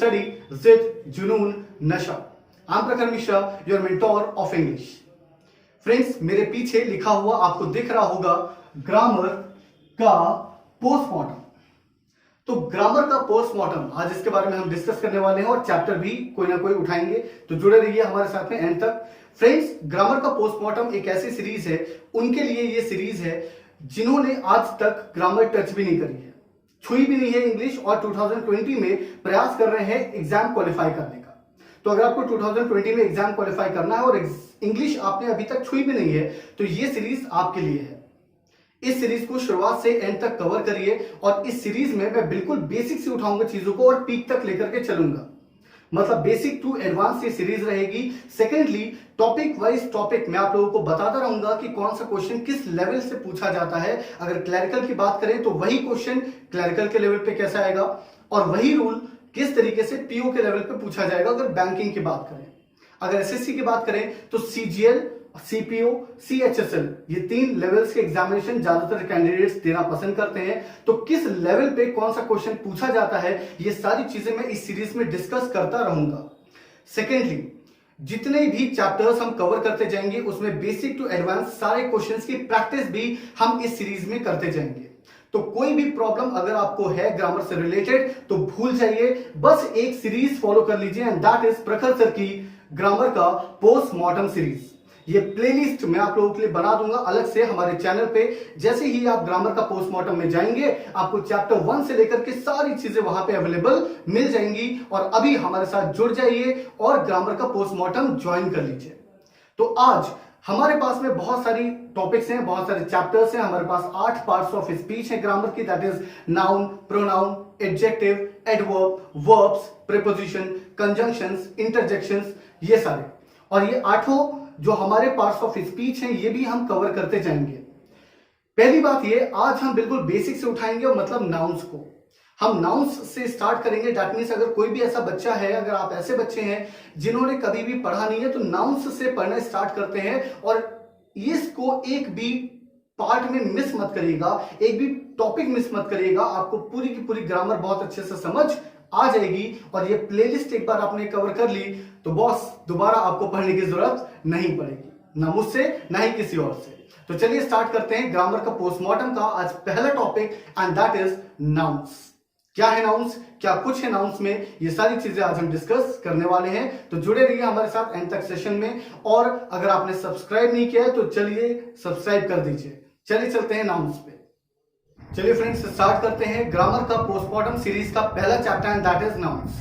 study Zid, Junoon, Nasha. I'm Prakhar Mishra, your mentor of English. Friends, मेरे पीछे लिखा हुआ आपको दिख रहा होगा ग्रामर का पोस्टमार्टम। तो ग्रामर का पोस्टमार्टम आज इसके बारे में हम डिस्कस करने वाले हैं और चैप्टर भी कोई ना कोई उठाएंगे, तो जुड़े रहिए हमारे साथ में एंड तक। फ्रेंड्स, ग्रामर का पोस्टमार्टम एक ऐसी सीरीज है, उनके लिए ये सीरीज है जिन्होंने आज तक ग्रामर टच भी नहीं करी है, छुई भी नहीं है इंग्लिश, और 2020 में प्रयास कर रहे हैं एग्जाम क्वालिफाई करने का। तो अगर आपको 2020 में एग्जाम क्वालिफाई करना है और इंग्लिश आपने अभी तक छुई भी नहीं है, तो ये सीरीज आपके लिए है। इस सीरीज को शुरुआत से एंड तक कवर करिए, और इस सीरीज में मैं बिल्कुल बेसिक से उठाऊंगा चीजों को और पीक तक लेकर के चलूंगा। मतलब बेसिक टू एडवांस ये सीरीज रहेगी। सेकेंडली, टॉपिक वाइज टॉपिक मैं आप लोगों को बताता रहूंगा कि कौन सा क्वेश्चन किस लेवल से पूछा जाता है। अगर क्लैरिकल की बात करें तो वही क्वेश्चन क्लैरिकल के लेवल पे कैसा आएगा, और वही रूल किस तरीके से पीओ के लेवल पे पूछा जाएगा। अगर बैंकिंग की बात करें, अगर एसएससी की बात करें तो सीजीएल, सीपीओ, सीएचएसएल, ये 3 लेवल्स के एग्जामिनेशन ज्यादातर कैंडिडेट्स देना पसंद करते हैं। तो किस लेवल पे कौन सा क्वेश्चन पूछा जाता है, ये सारी चीजें मैं इस सीरीज में डिस्कस करता रहूंगा। सेकेंडली, जितने भी चैप्टर्स हम कवर करते जाएंगे उसमें बेसिक टू एडवांस सारे क्वेश्चंस की प्रैक्टिस भी हम इस सीरीज में करते जाएंगे। तो कोई भी प्रॉब्लम अगर आपको है ग्रामर से रिलेटेड तो भूल जाइए, बस एक सीरीज फॉलो कर लीजिए, एंड दैट इज प्रखर सर की ग्रामर का पोस्टमार्टम सीरीज। ये प्लेलिस्ट मैं आप लोगों के लिए बना दूंगा अलग से हमारे चैनल पे। जैसे ही आप ग्रामर का पोस्टमार्टम में जाएंगे, आपको चैप्टर 1 से लेकर के सारी चीजें वहां पे अवेलेबल मिल जाएंगी। और अभी हमारे साथ जुड़ जाइए और ग्रामर का पोस्टमार्टम ज्वाइन कर लीजिए। तो आज हमारे पास में बहुत सारी टॉपिक्स हैं, बहुत सारे चैप्टर्स हैं। हमारे पास 8 पार्ट्स ऑफ स्पीच है ग्रामर की, that is noun, pronoun, adjective, adverb, verbs, preposition, conjunctions, interjections, ये सारे। और ये 8 जो हमारे पार्ट्स ऑफ स्पीच हैं, ये भी हम कवर करते जाएंगे। पहली बात ये, आज हम बिल्कुल बेसिक से उठाएंगे, मतलब नाउन्स को। हम नाउन्स से स्टार्ट करेंगे। दैट मींस अगर कोई भी ऐसा बच्चा है, अगर आप ऐसे बच्चे हैं जिन्होंने कभी भी पढ़ा नहीं है, तो नाउन्स से पढ़ना स्टार्ट करते हैं। और इसको एक भी पार्ट में मिस मत करिएगा, एक भी टॉपिक मिस मत करिएगा। आपको पूरी की पूरी ग्रामर बहुत अच्छे से समझ आ जाएगी। और ये प्लेलिस्ट एक बार आपने कवर कर ली तो बॉस दोबारा आपको पढ़ने की जरूरत नहीं पड़ेगी, ना मुझसे ना ही किसी और से। तो चलिए स्टार्ट करते हैं ग्रामर का पोस्टमार्टम का आज पहला topic, and that is nouns. क्या है नाउन्स, क्या कुछ है नाउन्स में, ये सारी चीजें आज हम डिस्कस करने वाले हैं। तो जुड़े रहिए हमारे साथ एंड तक सेशन में। और अगर आपने सब्सक्राइब नहीं किया है तो चलिए सब्सक्राइब कर दीजिए। चलिए चलते हैं नाउन्स पे। चलिए फ्रेंड्स, स्टार्ट करते हैं ग्रामर का पोस्टमार्टम सीरीज का पहला chapter, and that is nouns.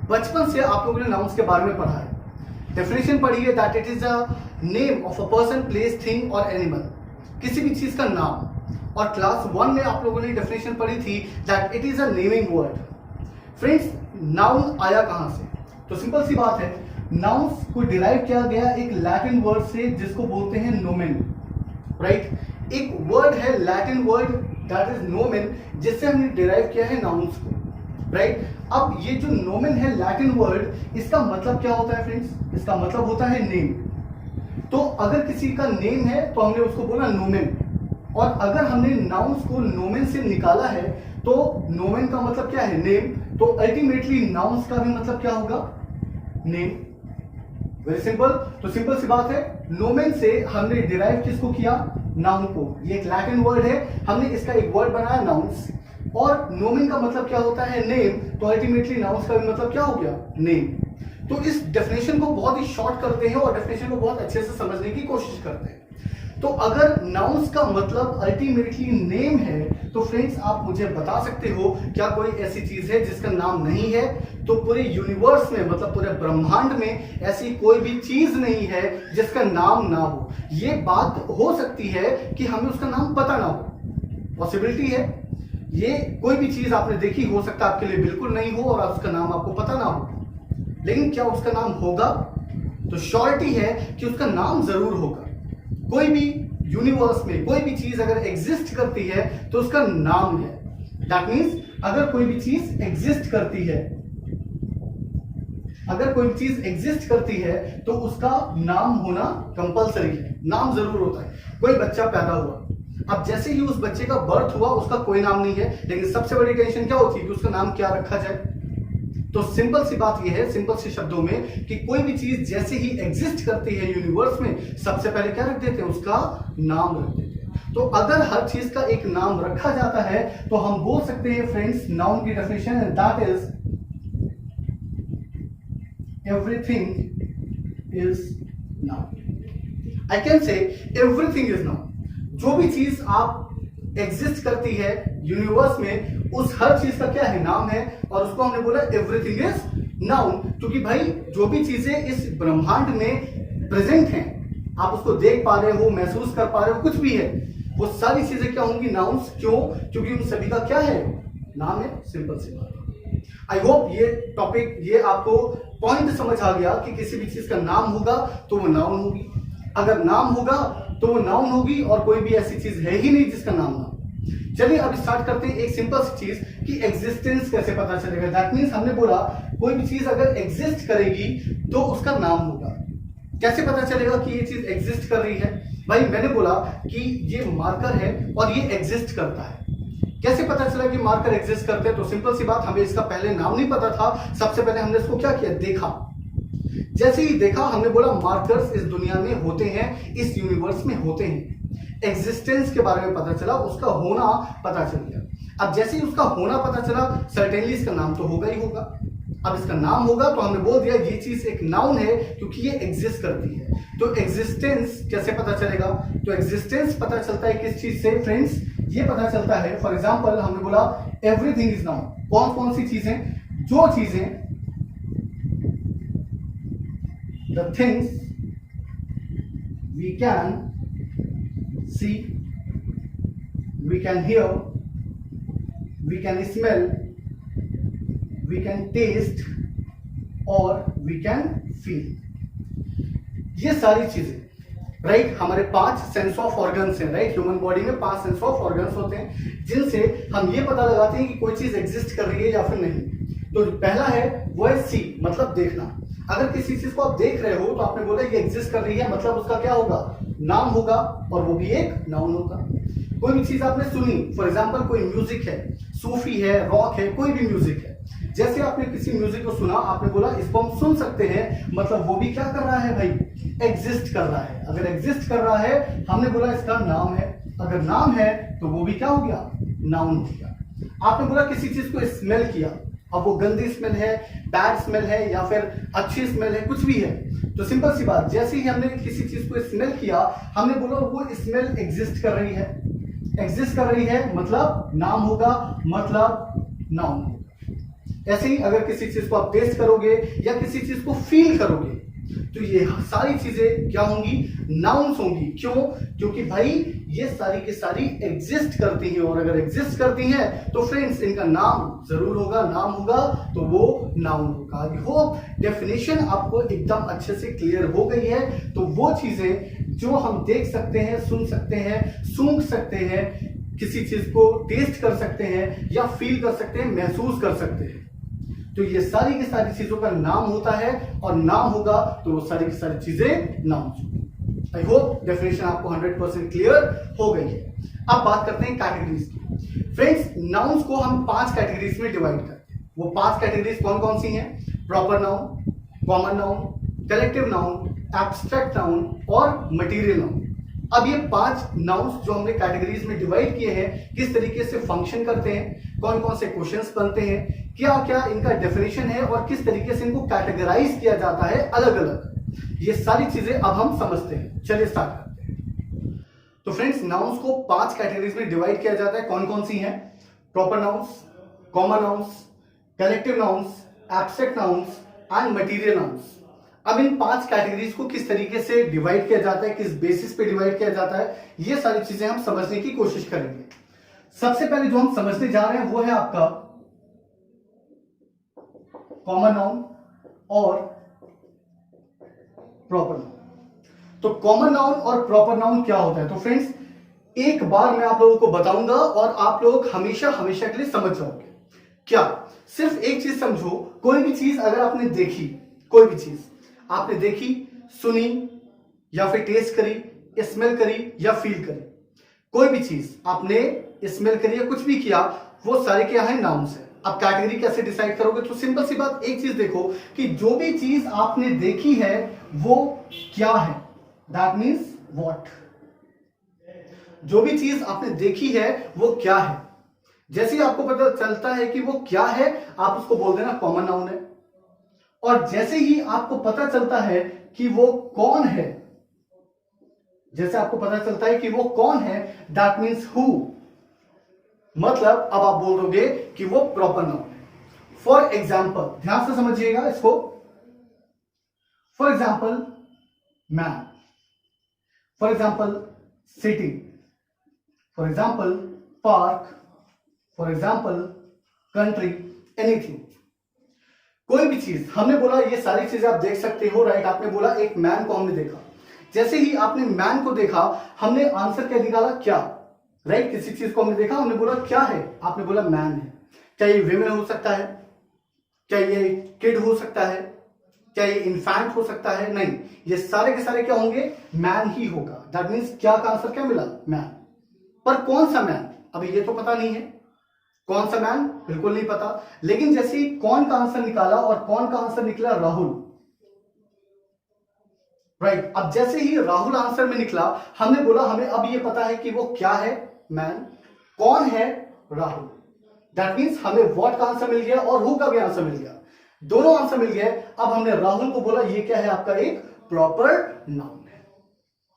बचपन से आप लोगों ने नाउन्स के बारे में पढ़ा है। डेफिनेशन पढ़ी है, that it is a name of a person, place, thing और एनिमल, किसी भी चीज का नाम। और क्लास 1 में आप लोगों ने डेफिनेशन पढ़ी थी, that it is a naming word. Friends, noun आया कहां से? तो सिंपल सी बात है, नाउन्स को डिराइव किया गया एक लैटिन वर्ड से जिसको बोलते हैं नोमेन, राइट। एक वर्ड है लैटिन वर्ड दैट इज नोमेन, जिससे हमने डिराइव किया है नाउन्स को, राइट। अब ये जो नोमेन है लैटिन वर्ड, इसका मतलब क्या होता है फ्रेंड्स? इसका मतलब होता है नेम। तो अगर किसी का नेम है तो हमने उसको बोला नोमेन, और अगर हमने नाउन्स को नोमेन से निकाला है तो नोमेन का मतलब क्या है? नेम। तो अल्टीमेटली नाउन्स का भी मतलब क्या होगा? नेम। Very simple. तो सिंपल सी बात है, नोमेन से हमने डिराइव किसको किया? नाउन को। ये एक लैटिन वर्ड है, हमने इसका एक वर्ड बनाया नाउन्स, और नोमेन का मतलब क्या होता है? नेम। तो अल्टीमेटली नाउन्स का भी मतलब क्या हो गया? नेम। तो इस डेफिनेशन को बहुत ही शॉर्ट करते हैं और डेफिनेशन को बहुत अच्छे से समझने की कोशिश करते हैं। तो अगर नाउन्स का मतलब अल्टीमेटली नेम है, तो फ्रेंड्स आप मुझे बता सकते हो क्या कोई ऐसी चीज है जिसका नाम नहीं है? तो पूरे यूनिवर्स में, मतलब पूरे ब्रह्मांड में ऐसी कोई भी चीज नहीं है जिसका नाम ना हो। ये बात हो सकती है कि हमें उसका नाम पता ना हो, पॉसिबिलिटी है। ये कोई भी चीज आपने देखी, हो सकता है आपके लिए बिल्कुल नहीं हो और उसका नाम आपको पता ना हो, लेकिन क्या उसका नाम होगा? तो श्योरिटी है कि उसका नाम जरूर होगा। कोई भी यूनिवर्स में कोई भी चीज अगर एग्जिस्ट करती है तो उसका नाम है। दैट मीन्स अगर कोई भी चीज एग्जिस्ट करती है, अगर कोई चीज एग्जिस्ट करती है तो उसका नाम होना कंपलसरी है, नाम जरूर होता है। कोई बच्चा पैदा हुआ, अब जैसे ही उस बच्चे का बर्थ हुआ उसका कोई नाम नहीं है, लेकिन सबसे बड़ी टेंशन क्या होती है कि उसका नाम क्या रखा जाए। तो सिंपल सी बात यह है, सिंपल सी शब्दों में, कि कोई भी चीज जैसे ही एग्जिस्ट करती है यूनिवर्स में, सबसे पहले क्या रख देते हैं? उसका नाम रख देते हैं। तो अगर हर चीज का एक नाम रखा जाता है तो हम बोल सकते हैं फ्रेंड्स, नाउन की definition, and that is everything is noun. I can say everything is noun. जो भी चीज आप एग्जिस्ट करती है यूनिवर्स में, उस हर चीज का क्या है? नाम है। और उसको हमने बोला एवरीथिंग इज नाउन, क्योंकि भाई जो भी चीजें इस ब्रह्मांड में प्रेजेंट हैं, आप उसको देख पा रहे हो, महसूस कर पा रहे हो, कुछ भी है, वो सारी चीजें क्या होंगी? नाउन्स। क्यों? क्योंकि उन सभी का क्या है? नाम है। सिंपल सी बात। आई होप ये टॉपिक, ये आपको पॉइंट समझ आ गया कि किसी भी चीज का नाम होगा तो वो नाउन होगी, अगर नाम होगा तो वो नाउन होगी, और कोई भी ऐसी चीज है ही नहीं जिसका नाम ना हो। चलिए अब स्टार्ट करते हैं एक सिंपल सी चीज कि एग्जिस्टेंस कैसे पता चलेगा। दैट मींस हमने बोला कोई भी चीज अगर एग्जिस्ट करेगी तो उसका नाम होगा। कैसे पता चलेगा कि ये चीज एग्जिस्ट कर रही है? भाई मैंने बोला कि ये मार्कर है और ये एग्जिस्ट करता है। कैसे पता चला कि मार्कर एग्जिस्ट करते हैं? तो सिंपल सी बात, हमें इसका पहले नाम नहीं पता था। सबसे पहले हमने इसको क्या किया? देखा। जैसे ही देखा, हमने बोला मार्कर्स इस दुनिया में होते हैं, इस यूनिवर्स में होते हैं। एग्जिस्टेंस के बारे में पता चला, उसका होना पता चल गया। अब जैसे ही उसका होना पता चला, सर्टेनली इसका नाम तो होगा ही होगा। अब इसका नाम होगा तो हमने बोल दिया ये चीज एक नाउन है क्योंकि ये एग्जिस्ट करती है। तो एग्जिस्टेंस कैसे पता चलेगा? तो एग्जिस्टेंस पता चलता है किस चीज से फ्रेंड्स? ये पता चलता है, फॉर एग्जाम्पल हमने बोला एवरीथिंग इज नाउन। कौन कौन सी चीजें? जो चीजें, the things we can see, we can hear, we can smell, we can taste और we can feel। ये सारी चीजें, राइट, हमारे 5 सेंस ऑफ ऑर्गन्स हैं, राइट। ह्यूमन बॉडी में 5 सेंस ऑफ ऑर्गन्स होते हैं जिनसे हम ये पता लगाते हैं कि कोई चीज एग्जिस्ट कर रही है या फिर नहीं। तो पहला है वो है सी, मतलब देखना। अगर किसी चीज को आप देख रहे हो तो आपने बोला ये एग्जिस्ट कर रही है, मतलब उसका क्या होगा? नाम होगा, और वो भी एक नाउन होगा। कोई भी चीज आपने सुनी, फॉर एग्जांपल कोई म्यूजिक है, सूफी है, रॉक है, कोई भी म्यूजिक है। जैसे आपने किसी म्यूजिक को सुना, आपने बोला इसको हम सुन सकते हैं, मतलब वो भी क्या कर रहा है भाई? एग्जिस्ट कर रहा है। अगर एग्जिस्ट कर रहा है, हमने बोला इसका नाम है। अगर नाम है तो वो भी क्या हो गया? नाउन हो गया। आपने बोला किसी चीज को स्मेल किया, अब वो गंदी स्मेल है, बैड स्मेल है, या फिर अच्छी स्मेल है, कुछ भी है, तो सिंपल सी बात, जैसे ही हमने किसी चीज को स्मेल किया, हमने बोला वो स्मेल एग्जिस्ट कर रही है। एग्जिस्ट कर रही है मतलब नाम होगा, मतलब नाउन होगा। ऐसे ही अगर किसी चीज को आप टेस्ट करोगे या किसी चीज को फील करोगे, तो ये सारी चीजें क्या होंगी? नाउन्स होंगी। क्यों? क्योंकि भाई ये सारी की सारी एग्जिस्ट करती हैं, और अगर एग्जिस्ट करती हैं तो फ्रेंड्स इनका नाम जरूर होगा। नाम होगा तो वो नाउन होगा। आई होप डेफिनेशन आपको एकदम अच्छे से क्लियर हो गई है। तो वो चीजें जो हम देख सकते हैं, सुन सकते हैं, सूंघ सकते हैं, किसी चीज को टेस्ट कर सकते हैं या फील कर सकते हैं, महसूस कर सकते हैं, तो ये सारी की सारी चीजों का नाम होता है, और नाम होगा तो वो सारी की सारी चीजें नाउन। आई होप डेफिनेशन आपको 100% क्लियर हो गई है। अब बात करते हैं कैटेगरीज की। फ्रेंड्स, नाउन्स को हम 5 कैटेगरीज में डिवाइड करते हैं। वो 5 कैटेगरीज कौन कौन सी हैं? Proper noun, common noun, collective noun, abstract noun और मटेरियल नाउन। अब ये 5 नाउन्स जो हमने कैटेगरीज में डिवाइड किए हैं, किस तरीके से फंक्शन करते हैं, कौन कौन से क्वेश्चंस बनते हैं, क्या क्या इनका डेफिनेशन है, और किस तरीके से इनको कैटेगराइज किया जाता है अलग अलग, ये सारी चीजें अब हम समझते हैं। चलिए स्टार्ट करते हैं। तो फ्रेंड्स, नाउन्स को 5 कैटेगरीज में डिवाइड किया जाता है। कौन कौन सी हैं? Proper nouns, common nouns, collective nouns, abstract nouns and material nouns. अब इन 5 कैटेगरीज को किस तरीके से डिवाइड किया जाता है, किस बेसिस पे डिवाइड किया जाता है, ये सारी चीजें हम समझने की कोशिश करेंगे। सबसे पहले जो हम समझने जा रहे हैं वो है आपका कॉमन नाउन और प्रॉपर नाउन। तो कॉमन नाउन और प्रॉपर नाउन क्या होता है? तो फ्रेंड्स, एक बार मैं आप लोगों को बताऊंगा और आप लोग हमेशा हमेशा के लिए समझ जाओगे। क्या? सिर्फ एक चीज समझो, कोई भी चीज अगर आपने देखी, कोई भी चीज आपने देखी, सुनी या फिर टेस्ट करी, स्मेल करी या फील करी, कोई भी चीज आपने स्मेल करी या कुछ भी किया, वो सारे क्या है? नाउन्स है। अब कैटेगरी कैसे डिसाइड करोगे? तो सिंपल सी बात, एक चीज देखो कि जो भी चीज आपने देखी है वो क्या है, दैट मीन्स व्हाट। जो भी चीज आपने देखी है वो क्या है। जैसे ही आपको पता चलता है कि वो क्या है, आप उसको बोल देना कॉमन नाउन है। और जैसे ही आपको पता चलता है कि वो कौन है, जैसे आपको पता चलता है कि वो कौन है, दैट मीन्स हु। मतलब अब आप बोल दोगे कि वो प्रॉपर नाउन है। फॉर एग्जाम्पल, ध्यान से समझिएगा इसको। For example man, for example city, for example park, for example country, anything. कोई भी चीज हमने बोला, ये सारी चीजें आप देख सकते हो, राइट। आपने बोला एक मैन को हमने देखा, जैसे ही आपने मैन को देखा हमने आंसर क्या निकाला, क्या, राइट। किसी चीज को हमने देखा, हमने बोला क्या है, आपने बोला मैन है। क्या ये विमेन हो सकता है? क्या ये किड हो सकता है? क्या ये इन्फैंट हो सकता है? नहीं, ये सारे के सारे क्या होंगे, मैन ही होगा। दैट मीन्स क्या का आंसर क्या मिला, मैन। पर कौन सा मैन, अभी ये तो पता नहीं है कौन सा मैन, बिल्कुल नहीं पता। लेकिन जैसे ही कौन का आंसर निकाला, और कौन का आंसर निकला, राहुल, राइट। अब जैसे ही राहुल आंसर में निकला, हमने बोला हमें अब ये पता है कि वो क्या है, मैन, कौन है, राहुल। दैट मीन्स हमें व्हाट का आंसर मिल गया और हु का भी आंसर मिल गया, दोनों आंसर मिल गए। अब हमने राहुल को बोला ये क्या है, आपका एक प्रॉपर नाउन है।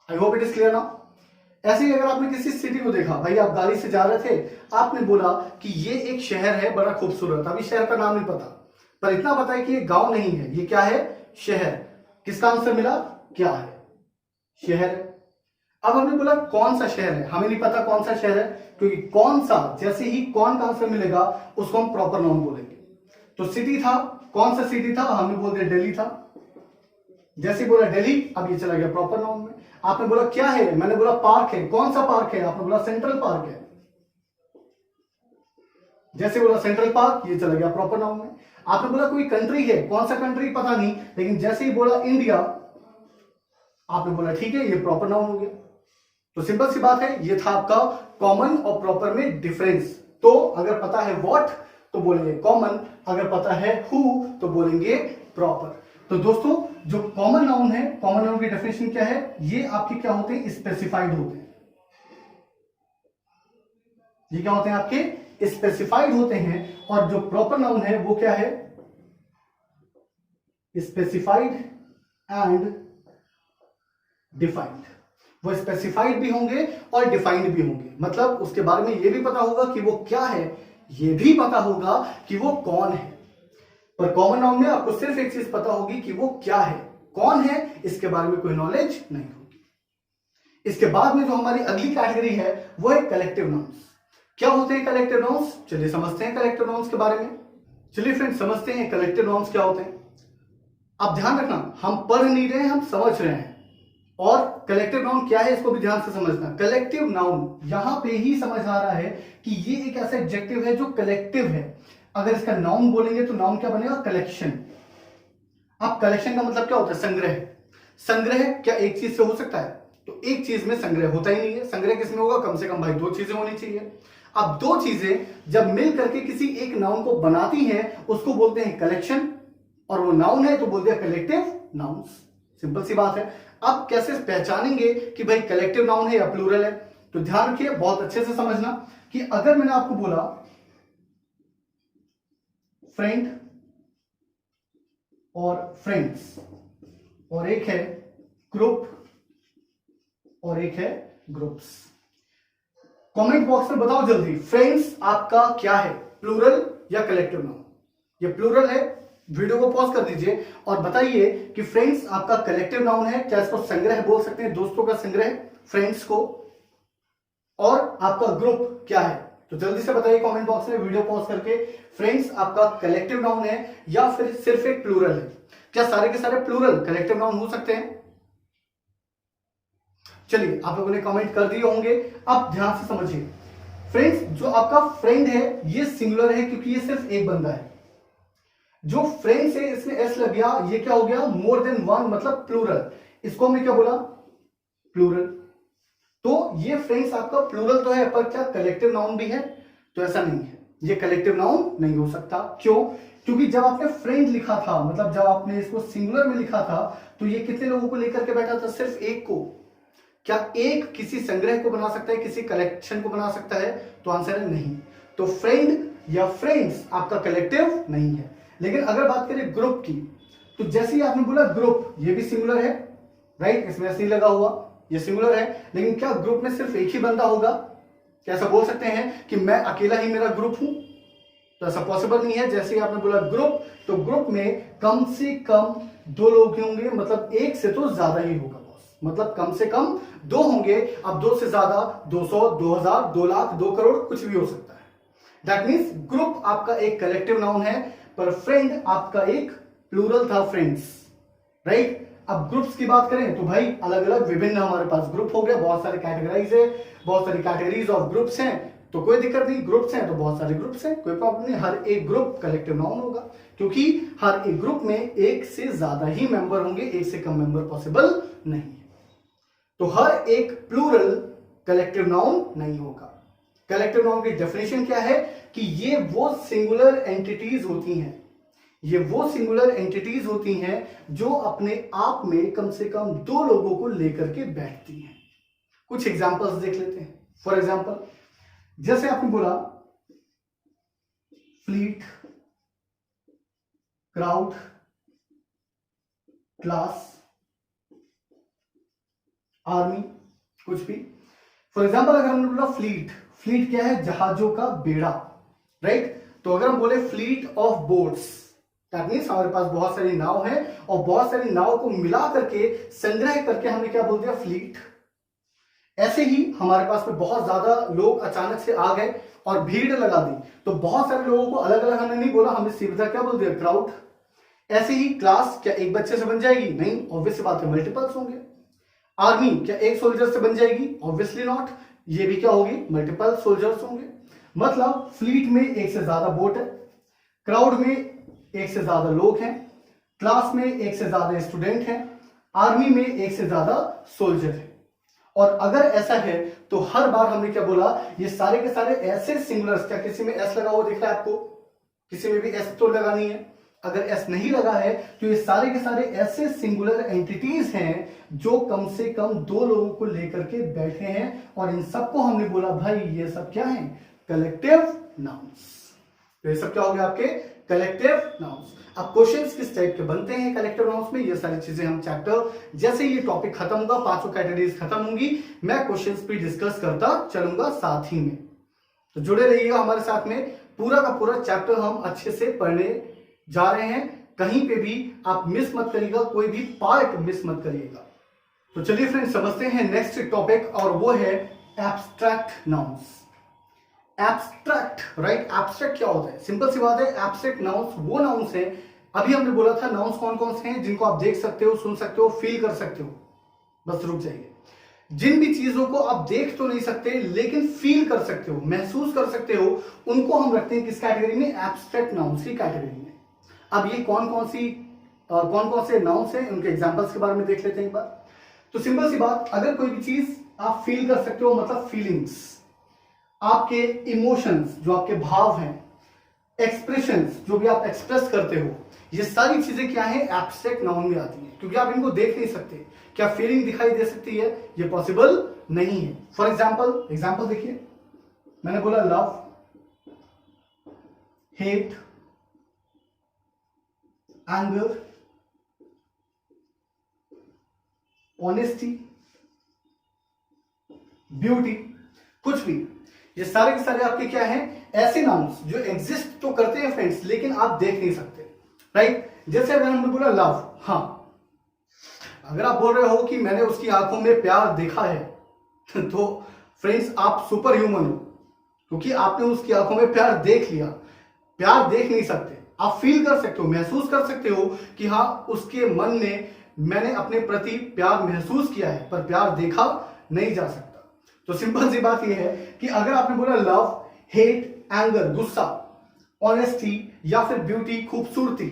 I hope it is clear now. ऐसे ही अगर आपने किसी सिटी को देखा, भाई आप गाड़ी से जा रहे थे, आपने बोला कि ये एक शहर है बड़ा खूबसूरत, अभी शहर का नाम नहीं पता, पर इतना पता है कि ये गांव नहीं है, ये क्या है, शहर। किसका आंसर मिला, क्या है, शहर। अब हमने बोला कौन सा शहर है, हमें नहीं पता कौन सा शहर है, क्योंकि कौन सा, जैसे ही कौन का आंसर मिलेगा उसको हम प्रॉपर नाउन बोलेंगे। तो सिटी था, कौन सा सिटी था, हमने बोल दिया दिल्ली था। जैसे बोला दिल्ली, अब ये चला गया प्रॉपर नाउन में। आपने बोला क्या है, मैंने बोला पार्क है, कौन सा पार्क है, आपने बोला सेंट्रल पार्क है। जैसे बोला सेंट्रल पार्क, ये चला गया प्रॉपर नाउन में। आपने बोला कोई कंट्री है, कौन सा कंट्री पता नहीं, लेकिन जैसे ही बोला इंडिया, आपने बोला ठीक है, ये प्रॉपर नाउन हो गया। तो सिंपल सी बात है, ये था आपका कॉमन और प्रॉपर में डिफरेंस। तो अगर पता है व्हाट तो बोलेंगे कॉमन, अगर पता है हु तो बोलेंगे प्रॉपर। तो दोस्तों, जो कॉमन नाउन है, कॉमन नाउन की डेफिनेशन क्या है, ये आपके क्या होते हैं, स्पेसिफाइड होते हैं। ये क्या होते हैं, आपके स्पेसिफाइड होते हैं। और जो प्रॉपर नाउन है वो क्या है, स्पेसिफाइड एंड डिफाइंड। वो स्पेसिफाइड भी होंगे और डिफाइंड भी होंगे, मतलब उसके बारे में ये भी पता होगा कि वो क्या है, ये भी पता होगा कि वो कौन है। पर कॉमन नाउन में आपको सिर्फ एक चीज पता होगी कि वो क्या है, कौन है, इसके बारे में कोई नॉलेज नहीं होगी। इसके बाद में जो हमारी अगली कैटेगरी है वो है कलेक्टिव नाउन्स। क्या होते हैं कलेक्टिव नाउन्स, चलिए समझते हैं कलेक्टिव नाउन्स के बारे में। चलिए फ्रेंड्स, समझते हैं कलेक्टिव नाउन्स क्या होते हैं। अब ध्यान रखना, हम पढ़ नहीं रहे हैं, हम समझ रहे हैं। और कलेक्टिव नाउन क्या है इसको भी ध्यान से समझना। कलेक्टिव नाउन यहां पे ही समझ आ रहा है कि ये एक ऐसा एडजेक्टिव है जो कलेक्टिव है। अगर इसका नाउन बोलेंगे तो नाउन क्या बनेगा, कलेक्शन। अब कलेक्शन का मतलब क्या होता है, संग्रह। संग्रह क्या एक चीज से हो सकता है, तो एक चीज में संग्रह होता ही नहीं है। संग्रह किसमें होगा, कम से कम भाई दो चीजें होनी चाहिए। अब दो चीजें जब मिल करके किसी एक नाउन को बनाती हैं उसको बोलते हैं कलेक्शन, और वो नाउन है तो बोलते हैं कलेक्टिव नाउन्स। सिंपल सी बात है। अब कैसे पहचानेंगे कि भाई कलेक्टिव नाउन है या प्लूरल है, तो ध्यान रखिए, बहुत अच्छे से समझना कि अगर मैंने आपको बोला फ्रेंड और फ्रेंड्स, और एक है ग्रुप और एक है ग्रुप्स, कमेंट बॉक्स में बताओ जल्दी, फ्रेंड्स आपका क्या है, प्लूरल या कलेक्टिव नाउन। ये प्लूरल है, वीडियो को पॉज कर दीजिए और बताइए कि फ्रेंड्स आपका कलेक्टिव नाउन है, क्या इसको संग्रह बोल सकते हैं, दोस्तों का संग्रह फ्रेंड्स को, और आपका ग्रुप क्या है। तो जल्दी से बताइए कमेंट बॉक्स में वीडियो पॉज करके, फ्रेंड्स आपका कलेक्टिव नाउन है या फिर सिर्फ एक प्लूरल है। क्या सारे के सारे प्लूरल कलेक्टिव नाउन हो सकते हैं? चलिए, आप लोगों ने कमेंट कर दिए होंगे। अब ध्यान से समझिए, फ्रेंड्स जो आपका फ्रेंड है ये सिंगुलर है क्योंकि ये सिर्फ एक बंदा है। जो फ्रेंड्स है इसमें एस लग गया, ये क्या हो गया, मोर देन वन, मतलब प्लूरल। इसको हमने क्या बोला, प्लूरल। तो ये फ्रेंड्स आपका प्लूरल तो है, पर क्या कलेक्टिव नाउन भी है, तो ऐसा नहीं है। ये कलेक्टिव नाउन नहीं हो सकता। क्यों? क्योंकि जब आपने फ्रेंड लिखा था, मतलब जब आपने इसको सिंगुलर में लिखा था, तो ये कितने लोगों को लेकर के बैठा था? सिर्फ एक को। क्या एक किसी संग्रह को बना सकता है, किसी कलेक्शन को बना सकता है? तो आंसर है नहीं। तो फ्रेंड या फ्रेंड्स आपका कलेक्टिव नहीं है। लेकिन अगर बात करें ग्रुप की, तो जैसे ही आपने बोला ग्रुप, ये भी सिंगुलर है, राइट, इसमें ऐसे ही लगा हुआ, ये सिंगुलर है। लेकिन क्या ग्रुप में सिर्फ एक ही बंदा होगा? क्या ऐसा बोल सकते हैं कि मैं अकेला ही मेरा ग्रुप हूं? तो ऐसा पॉसिबल नहीं है। जैसे ही आपने बोला ग्रुप, तो ग्रुप में कम से कम दो लोग होंगे, मतलब एक से तो ज्यादा ही होगा बॉस, मतलब कम से कम दो होंगे। अब दो से ज्यादा 200, 2000, 2 लाख, 2 करोड़, कुछ भी हो सकता है। दैट मीन्स ग्रुप आपका एक कलेक्टिव नाउन है, पर फ्रेंड आपका एक प्लूरल था, फ्रेंड्स, राइट। अब ग्रुप्स की बात करें तो भाई अलग अलग विभिन्न हमारे पास ग्रुप हो गए, बहुत सारे कैटेगराइज है, बहुत सारी कैटेगरीज ऑफ ग्रुप्स हैं, तो कोई दिक्कत नहीं। ग्रुप्स हैं तो बहुत सारे ग्रुप्स हैं, कोई प्रॉब्लम नहीं। हर एक ग्रुप कलेक्टिव नाउन होगा, क्योंकि हर एक ग्रुप में एक से ज्यादा ही मेंबर होंगे, एक से कम मेंबर पॉसिबल नहीं है। तो हर एक प्लूरल कलेक्टिव नाउन नहीं होगा। कलेक्टिव नाउन की डेफिनेशन क्या है कि ये वो सिंगुलर एंटिटीज होती हैं, ये वो सिंगुलर एंटिटीज होती हैं जो अपने आप में कम से कम दो लोगों को लेकर के बैठती हैं। कुछ एग्जांपल्स देख लेते हैं। फॉर एग्जांपल, जैसे आपने बोला फ्लीट, क्राउड, क्लास, आर्मी, कुछ भी। फॉर एग्जांपल अगर हमने बोला फ्लीट, फ्लीट क्या है? जहाजों का बेड़ा, राइट। तो अगर हम बोले fleet of boats, that means हमारे पास बहुत सारी नाव है, और बहुत सारी नाव को मिला करके संग्रह करके हमने क्या बोल दिया? फ्लीट। ऐसे ही हमारे पास में बहुत ज्यादा लोग अचानक से आ गए और भीड़ लगा दी, तो बहुत सारे लोगों को अलग अलग हमने नहीं बोला, हमने सीधा क्या बोल दिया? क्राउड। ऐसे ही क्लास क्या एक बच्चे से बन जाएगी? नहीं, ऑब्वियस बात है, मल्टीपल्स होंगे। आर्मी क्या एक सोल्जर से बन जाएगी? ऑब्वियसली नॉट, ये भी क्या होगी? मल्टीपल सोल्जर्स होंगे। मतलब फ्लीट में एक से ज्यादा बोट है, क्राउड में एक से ज्यादा लोग हैं, क्लास में एक से ज्यादा स्टूडेंट हैं, आर्मी में एक से ज्यादा सोल्जर है। और अगर ऐसा है तो हर बार हमने क्या बोला? ये सारे के सारे ऐसे सिंगुलर्स, क्या किसी में एस लगा हुआ दिख रहा है आपको? किसी में भी एस तो लगा नहीं है। अगर एस नहीं लगा है तो ये सारे के सारे ऐसे सिंगुलर एंटिटीज हैं जो कम से कम दो लोगों को लेकर के बैठे हैं, और इन सबको हमने बोला भाई ये सब क्या है? Collective nouns. तो ये सब क्या हो गया? आपके कलेक्टिव नाउन्स। अब क्वेश्चंस किस टाइप के बनते हैं कलेक्टिव नाउन्स में, ये सारी चीजें हम चैप्टर जैसे ये टॉपिक खत्म होगा, पांचों कैटेगरीज खत्म होंगी, मैं क्वेश्चंस भी डिस्कस करता चलूंगा साथ ही में। तो जुड़े रहिएगा हमारे साथ में, पूरा का पूरा चैप्टर हम अच्छे से पढ़ने जा रहे हैं। कहीं पे भी आप मिस मत करिएगा, कोई भी पार्ट मिस मत करिएगा। तो चलिए फ्रेंड्स समझते हैं नेक्स्ट टॉपिक, और वो है abstract nouns. Abstract, right. Abstract क्या होता है? सिंपल सी बात है, एब्स्ट्रैक्ट नाउन्स वो नाउन्स हैं, अभी हमने बोला था नाउन्स कौन कौन से हैं? जिनको आप देख सकते हो, सुन सकते हो, फील कर सकते हो। बस रुक जाइए। जिन भी चीजों को आप देख तो नहीं सकते लेकिन फील कर सकते हो, महसूस कर सकते हो, उनको हम रखते हैं किस कैटेगरी में? एब्स्ट्रैक्ट नाउन्स की कैटेगरी में। अब ये कौन कौन से नाउन्स हैं, उनके एग्जांपल्स के बारे में देख लेते हैं एक बार। तो सिंपल सी बात, अगर कोई भी चीज आप फील कर सकते हो, मतलब फीलिंग्स, आपके इमोशंस जो आपके भाव हैं, एक्सप्रेशंस जो भी आप एक्सप्रेस करते हो, ये सारी चीजें क्या है? एब्स्ट्रैक्ट नाउन में आती हैं, क्योंकि आप इनको देख नहीं सकते। क्या फीलिंग दिखाई दे सकती है? ये पॉसिबल नहीं है। फॉर एग्जाम्पल देखिए, मैंने बोला love, hate, anger, honesty, beauty, कुछ भी, ये सारे के सारे आपके क्या हैं? ऐसे नाउन्स जो एग्जिस्ट तो करते हैं फ्रेंड्स, लेकिन आप देख नहीं सकते, राइट। जैसे अगर हमने बोला लव, हाँ, अगर आप बोल रहे हो कि मैंने उसकी आंखों में प्यार देखा है तो फ्रेंड्स आप सुपर ह्यूमन हो, क्योंकि आपने उसकी आंखों में प्यार देख लिया। प्यार देख नहीं सकते, आप फील कर सकते हो, महसूस कर सकते हो कि हाँ उसके मन में मैंने अपने प्रति प्यार महसूस किया है, पर प्यार देखा नहीं जा सकता। तो सिंपल सी बात यह है कि अगर आपने बोला लव, हेट, एंगर, गुस्सा, ऑनेस्टी, या फिर ब्यूटी, खूबसूरती,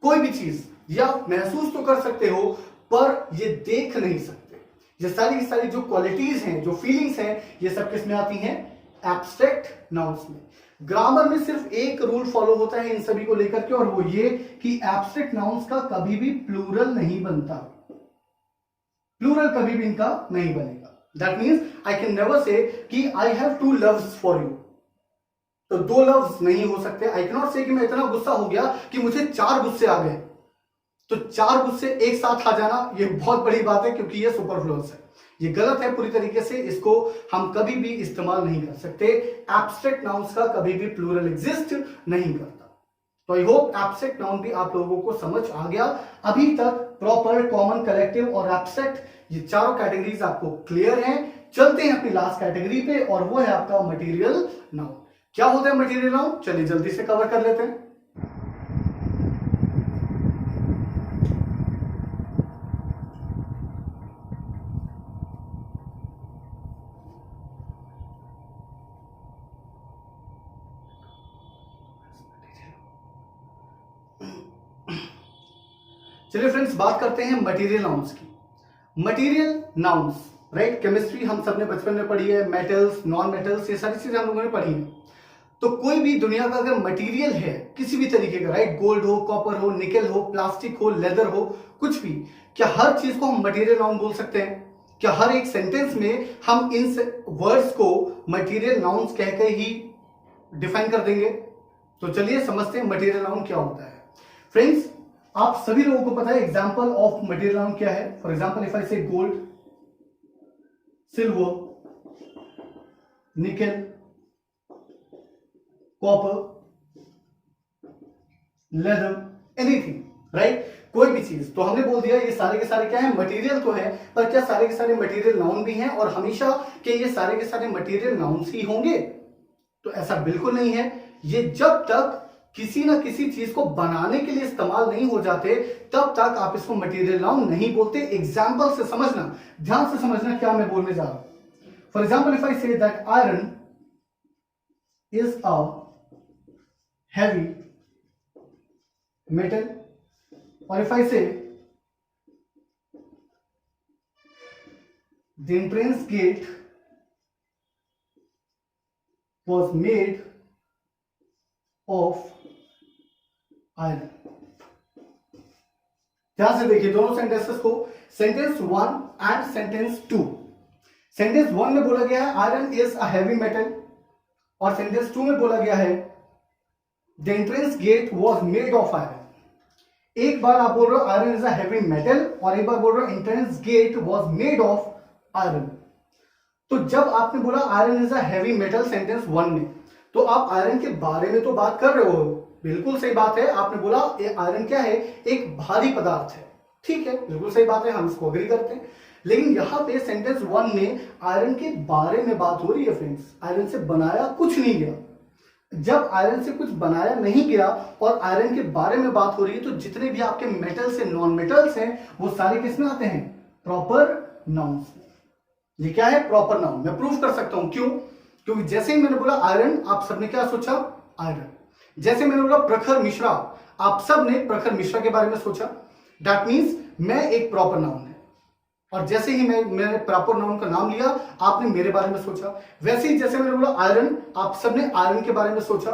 कोई भी चीज या महसूस तो कर सकते हो पर ये देख नहीं सकते। ये सारी की सारी जो क्वालिटीज हैं, जो फीलिंग्स हैं, ये सब किस में आती हैं? एब्स्ट्रैक्ट नाउन्स में। ग्रामर में सिर्फ एक रूल फॉलो होता है इन सभी को लेकर के, और वो ये कि एब्स्ट्रैक्ट नाउन्स का कभी भी प्लूरल नहीं बनता, प्लूरल कभी भी इनका नहीं बनेगा। That means I can never say कि I have two loves for you, तो दो लफ्ज नहीं हो सकते। आई कैन नॉट से कि मैं इतना गुस्सा हो गया कि मुझे 4 गुस्से आ गए, तो 4 गुस्से एक साथ आ जाना ये बहुत बड़ी बात है, क्योंकि ये सुपरफ्लुअस है, ये गलत है पूरी तरीके से, इसको हम कभी भी इस्तेमाल नहीं कर सकते। एब्स्ट्रैक्ट नाउन्स का कभी भी प्लूरल एग्जिस्ट नहीं करता। तो आई होप एब्स्ट्रैक्ट नाउन भी आप लोगों को समझ आ गया। अभी तक प्रॉपर, कॉमन, कलेक्टिव और एब्स्ट्रैक्ट ये चारों कैटेगरीज आपको क्लियर हैं। चलते हैं अपनी लास्ट कैटेगरी पे, और वो है आपका मटेरियल नाउन। क्या होता है मटेरियल नाउन, चलिए जल्दी से कवर कर लेते हैं। चलिए फ्रेंड्स, बात करते हैं मटेरियल नाउन्स की। मटेरियल नाउन्स, राइट, केमिस्ट्री हम सबने बचपन में पढ़ी है, मेटल्स, नॉन मेटल्स, ये सारी चीजें हम लोगों ने पढ़ी है। तो कोई भी दुनिया का अगर मटेरियल है किसी भी तरीके का, राइट, गोल्ड हो, कॉपर हो, निकल हो, प्लास्टिक हो, लेदर हो, कुछ भी, क्या हर चीज को हम मटेरियल नाउन बोल सकते हैं? क्या हर एक सेंटेंस में हम इन वर्ड्स को मटेरियल नाउन्स कहकर ही डिफाइन कर देंगे? तो चलिए समझते हैं मटेरियल नाउन क्या होता है। फ्रेंड्स, आप सभी लोगों को पता है एग्जाम्पल ऑफ मटेरियल नाउन क्या है। फॉर एग्जाम्पल, इफ आई से गोल्ड, सिल्वर, निकल, कॉपर, लेदर, एनीथिंग, राइट, कोई भी चीज, तो हमने बोल दिया ये सारे के सारे क्या है, मटेरियल तो है, पर क्या सारे के सारे मटेरियल नाउन भी हैं? और हमेशा के ये सारे के सारे मटेरियल नाउन्स ही होंगे? तो ऐसा बिल्कुल नहीं है। ये जब तक किसी ना किसी चीज को बनाने के लिए इस्तेमाल नहीं हो जाते, तब तक आप इसको मटेरियल नाउन नहीं बोलते। एग्जाम्पल से समझना, ध्यान से समझना क्या मैं बोलने जा रहा हूं। For example, if I say that iron is a heavy metal, और if I say the entrance gate was made of iron। ध्यान से देखिए दोनों सेंटेंसेस को, सेंटेंस 1 एंड सेंटेंस 2। सेंटेंस 1 में बोला गया है iron is a heavy metal, और सेंटेंस 2 में बोला गया है the entrance gate was made of iron. एक बार आप बोल रहे हो iron is a heavy metal, और एक बार बोल रहे हो entrance gate was made of iron. तो जब आपने बोला iron is a heavy metal sentence 1 में, तो आप आयरन के बारे में तो बात कर रहे हो, बिल्कुल सही बात है। आपने बोला ये आयरन क्या है, एक भारी पदार्थ है, ठीक है, बिल्कुल सही बात है, हम इसको अग्री करते हैं। लेकिन यहां पे सेंटेंस 1 में आयरन के बारे में बात हो रही है फ्रेंड्स, आयरन से बनाया कुछ नहीं गया। जब आयरन से कुछ बनाया नहीं गया और आयरन के बारे में बात हो रही है, तो जितने भी आपके मेटल्स हैं, नॉन मेटल्स हैं, वो सारे किसमें आते हैं, प्रॉपर नाउन्स में। ये क्या है, प्रॉपर नाउन। मैं प्रूफ कर सकता हूं, क्यों? क्योंकि जैसे ही मैंने बोला आयरन, आप सबने क्या सोचा, आयरन। जैसे मैंने बोला प्रखर मिश्रा, आप सबने प्रखर मिश्रा के बारे में सोचा। दैट मीन्स मैं एक प्रॉपर नाउन है, और जैसे ही मैंने प्रॉपर नाउन का नाम लिया, आपने मेरे बारे में सोचा। वैसे ही जैसे मैंने बोला आयरन, आप सबने आयरन के बारे में सोचा,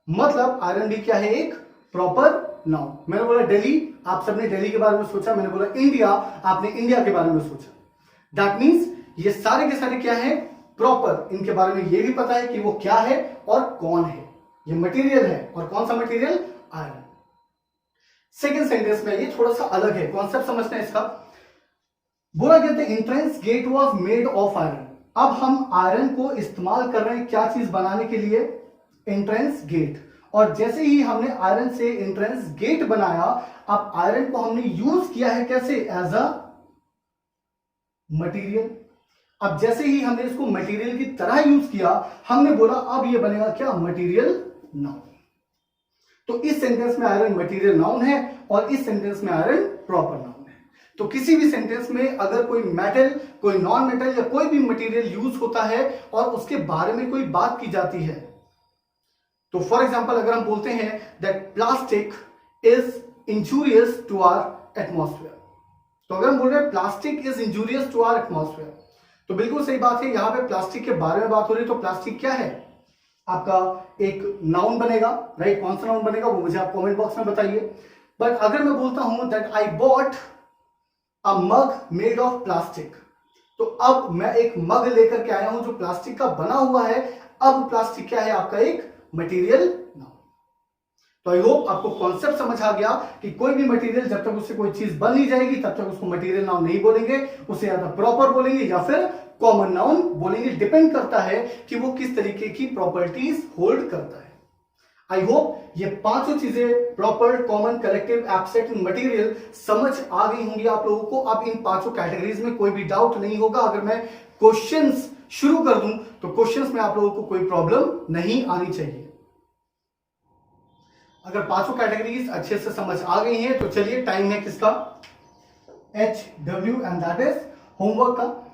मतलब आयरन भी क्या है, एक प्रॉपर नाउन। मैंने बोला दिल्ली, आप सबने दिल्ली के बारे में सोचा। मैंने बोला इंडिया, आपने इंडिया के बारे में सोचा। दैट मीन्स ये सारे के सारे क्या है, प्रॉपर। इनके बारे में ये भी पता है कि वो क्या है और कौन है। ये मटेरियल है, और कौन सा मटेरियल, आयरन। सेकेंड सेंटेंस में ये थोड़ा सा अलग है, कॉन्सेप्ट समझना है इसका। बोला गया था entrance gate was made of iron. अब हम आयरन को इस्तेमाल कर रहे हैं क्या चीज बनाने के लिए, एंट्रेंस गेट। और जैसे ही हमने आयरन से एंट्रेंस गेट बनाया, अब आयरन को हमने यूज किया है कैसे, एज अ मटेरियल। अब जैसे ही हमने इसको मटेरियल की तरह यूज किया, हमने बोला अब ये बनेगा क्या, मटेरियल नाउन। तो इस सेंटेंस में आयरन मटेरियल नाउन है, और इस सेंटेंस में आयरन प्रॉपर नाउन है। तो किसी भी सेंटेंस में अगर कोई मेटल, कोई नॉन मेटल या कोई भी मटेरियल यूज होता है और उसके बारे में कोई बात की जाती है, तो फॉर एग्जाम्पल अगर हम बोलते हैं that plastic is injurious to our atmosphere, तो अगर हम बोल रहे हैं plastic is injurious to our atmosphere, तो बिल्कुल सही बात है, यहां पे प्लास्टिक के बारे में बात हो रही है। तो प्लास्टिक क्या है? आपका एक नाउन बनेगा, राइट? कौन सा नाउन बनेगा वो मुझे आप कमेंट बॉक्स में बताइए। बट अगर मैं बोलता हूं that I bought a mug made of plastic, तो अब मैं एक मग लेकर के आया हूं जो प्लास्टिक का बना हुआ है। अब प्लास्टिक क्या है? आपका एक मटेरियल नाउन। तो आई होप आपको कॉन्सेप्ट समझ आ गया कि कोई भी मटेरियल जब तक उससे कोई चीज बन नहीं जाएगी तब तक उसको मटेरियल नाउन नहीं बोलेंगे, उसे या तो प्रॉपर बोलेंगे या फिर कॉमन नाउन बोलेंगे। डिपेंड करता है कि वो किस तरीके की प्रॉपर्टीज होल्ड करता है। आई होप ये पांचों चीजें proper, common, collective, abstract, material समझ आ गई होंगी आप लोगों को। अब इन पांचों कैटेगरीज में कोई भी डाउट नहीं होगा। अगर मैं क्वेश्चंस शुरू कर दूं तो क्वेश्चंस में आप लोगों को कोई प्रॉब्लम नहीं आनी चाहिए। अगर पांचों कैटेगरीज अच्छे से समझ आ गई हैं तो चलिए टाइम है किसका? HW and that is homework का।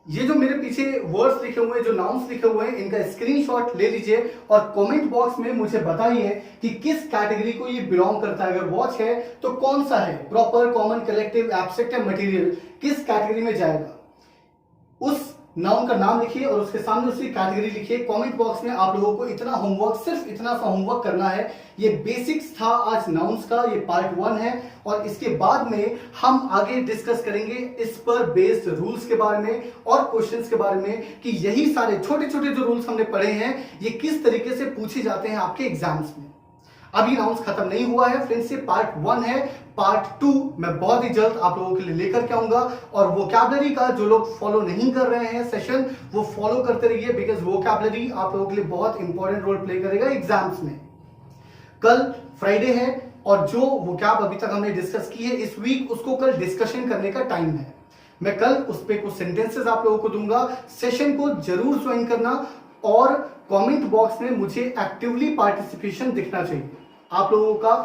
ये जो मेरे पीछे वर्ड्स लिखे हुए हैं, जो नाउन्स लिखे हुए हैं, इनका स्क्रीनशॉट ले लीजिए और कमेंट बॉक्स में मुझे बताइए कि किस कैटेगरी को ये बिलोंग करता है। अगर वॉच है तो कौन सा है? प्रॉपर, कॉमन, कलेक्टिव, एब्स्ट्रैक्ट या मटेरियल, किस कैटेगरी में जाएगा? उस नाउन का नाम लिखिए और उसके सामने उसकी कैटेगरी लिखिए। कमेंट बॉक्स में आप लोगों को इतना होमवर्क, सिर्फ इतना सा होमवर्क करना है। ये बेसिक्स था आज नाउन्स का, ये पार्ट 1 है और इसके बाद में हम आगे डिस्कस करेंगे इस पर बेस्ड रूल्स के बारे में और क्वेश्चंस के बारे में कि यही सारे छोटे छोटे जो रूल्स हमने पढ़े हैं ये किस तरीके से पूछे जाते हैं आपके एग्जाम्स में। अभी नाउन्स खत्म नहीं हुआ है फ्रेंड्स, ये पार्ट 1 है। पार्ट 2 मैं बहुत ही जल्द आप लोगों के लिए लेकर के आऊंगा और वोकैबुलरी का जो लोग फॉलो नहीं कर रहे हैं सेशन, वो फॉलो करते रहिए बिकॉज वोकैबुलरी आप लोगों के लिए बहुत इंपॉर्टेंट रोल प्ले करेगा एग्जाम्स में। कल फ्राइडे है और जो वोकैब अभी तक हमने डिस्कस की है इस वीक, उसको कल डिस्कशन करने का टाइम है। मैं कल उस पर कुछ सेंटेंसेस आप लोगों को दूंगा। सेशन को जरूर ज्वाइन करना और कमेंट बॉक्स में मुझे एक्टिवली पार्टिसिपेशन दिखना चाहिए आप लोगों का।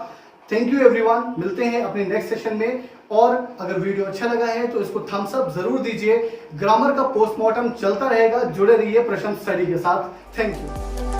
थैंक यू एवरीवन, मिलते हैं अपने नेक्स्ट सेशन में। और अगर वीडियो अच्छा लगा है तो इसको थम्स अप जरूर दीजिए। ग्रामर का पोस्टमार्टम चलता रहेगा, जुड़े रहिए प्रशंस स्टडी के साथ। Thank you.